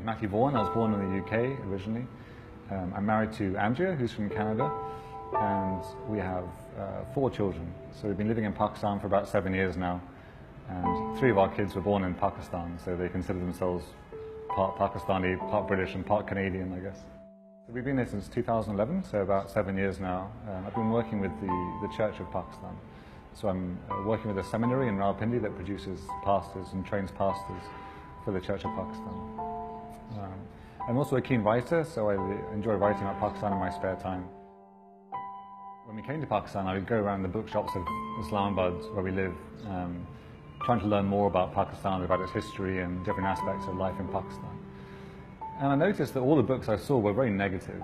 name is Matthew Vaughan. I was born in the UK originally. I'm married to Andrea, who's from Canada, and we have 4 children. So we've been living in Pakistan for about 7 years now, and 3 of our kids were born in Pakistan, so they consider themselves part Pakistani, part British, and part Canadian, I guess. So we've been here since 2011, so about 7 years now. I've been working with the Church of Pakistan. So I'm working with a seminary in Rawalpindi that produces pastors and trains pastors for the Church of Pakistan. I'm also a keen writer, so I enjoy writing about Pakistan in my spare time. When we came to Pakistan, I would go around the bookshops of Islamabad, where we live, trying to learn more about Pakistan, about its history and different aspects of life in Pakistan. And I noticed that all the books I saw were very negative.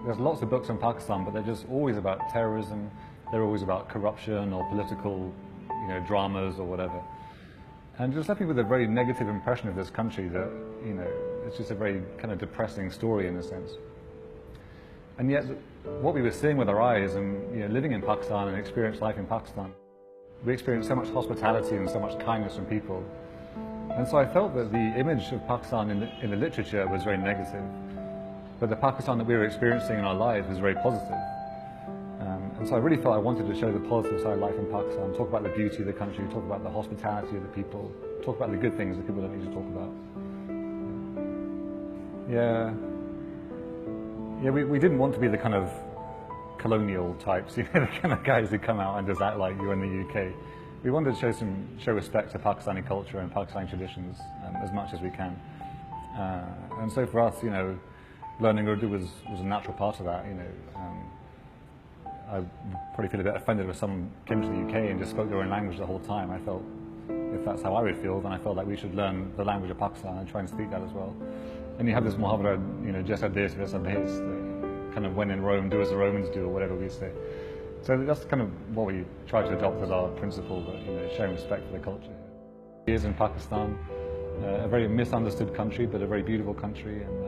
There's lots of books on Pakistan, but they're just always about terrorism. They're always about corruption or political, dramas or whatever. And it just left me with a very negative impression of this country that, it's just a very kind of depressing story in a sense. And yet, what we were seeing with our eyes and living in Pakistan and experienced life in Pakistan, we experienced so much hospitality and so much kindness from people. And so I felt that the image of Pakistan in the literature was very negative, but the Pakistan that we were experiencing in our lives was very positive. And so I really felt I wanted to show the positive side of life in Pakistan, talk about the beauty of the country, talk about the hospitality of the people, talk about the good things that people don't need to talk about. Yeah, we didn't want to be the kind of colonial types, the kind of guys who come out and just act like you're in the UK. We wanted to show respect to Pakistani culture and Pakistani traditions as much as we can. And so for us, learning Urdu was a natural part of that. I probably feel a bit offended if someone came to the UK and just spoke their own language the whole time. I felt, if that's how I would feel, then I felt like we should learn the language of Pakistan and try and speak that as well. And you have this muhavara, jesa desh vesa bhes, kind of when in Rome, do as the Romans do, or whatever we say. So that's kind of what we try to adopt as our principle, but showing respect for the culture. Years in Pakistan, a very misunderstood country, but a very beautiful country. And I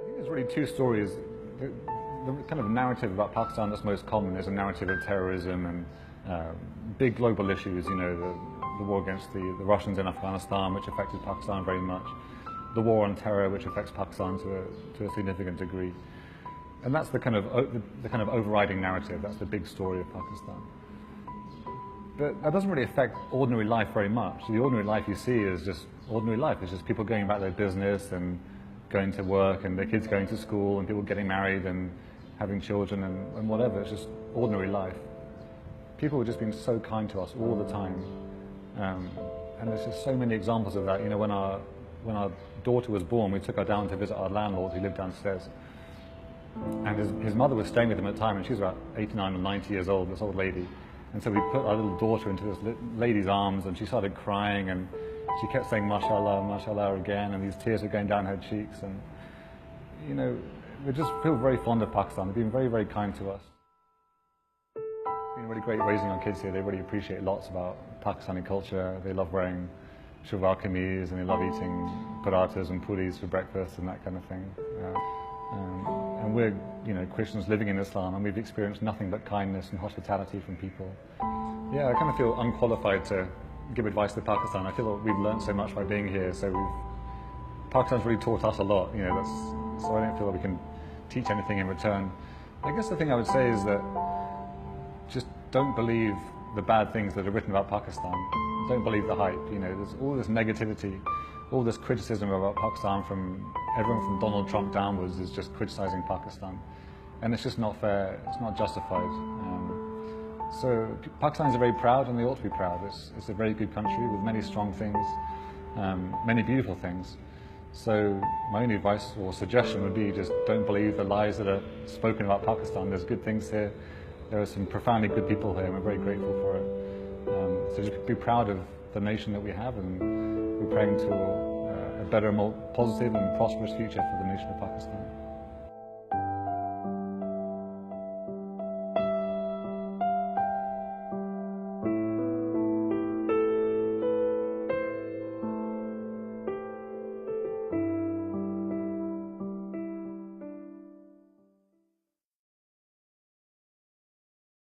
think there's really 2 stories. The kind of narrative about Pakistan that's most common is a narrative of terrorism and big global issues, the war against the Russians in Afghanistan, which affected Pakistan very much, the war on terror, which affects Pakistan to a significant degree. And that's the kind of overriding narrative, that's the big story of Pakistan. But that doesn't really affect ordinary life very much. The ordinary life you see is just ordinary life. It's just people going about their business and going to work and their kids going to school and people getting married and having children and whatever. It's just ordinary life. People have just been so kind to us all the time. And there's just so many examples of that. When our daughter was born, we took her down to visit our landlord who lived downstairs. And his mother was staying with him at the time, and she was about 89 or 90 years old, this old lady. And so we put our little daughter into this lady's arms, and she started crying, and she kept saying, "Mashallah, mashallah," again, and these tears were going down her cheeks. And, we just feel very fond of Pakistan. They've been very, very kind to us. It's been really great raising our kids here. They really appreciate lots about Pakistani culture. They love wearing shalwar kameez, and they love eating parathas and puris for breakfast and that kind of thing. And we're, Christians living in Islam, and we've experienced nothing but kindness and hospitality from people. Yeah, I kind of feel unqualified to give advice to Pakistan. I feel like we've learned so much by being here, so Pakistan's really taught us a lot, so I don't feel like we can teach anything in return. I guess the thing I would say is that just don't believe the bad things that are written about Pakistan. Don't believe the hype. There's all this negativity, all this criticism about Pakistan from everyone from Donald Trump downwards is just criticizing Pakistan. And it's just not fair, it's not justified. So Pakistans are very proud, and they ought to be proud. It's a very good country with many strong things, many beautiful things. So my only advice or suggestion would be just don't believe the lies that are spoken about Pakistan. There's good things here. There are some profoundly good people here, and we're very grateful for it. So just be proud of the nation that we have, and we're praying to a better, more positive and prosperous future for the nation of Pakistan.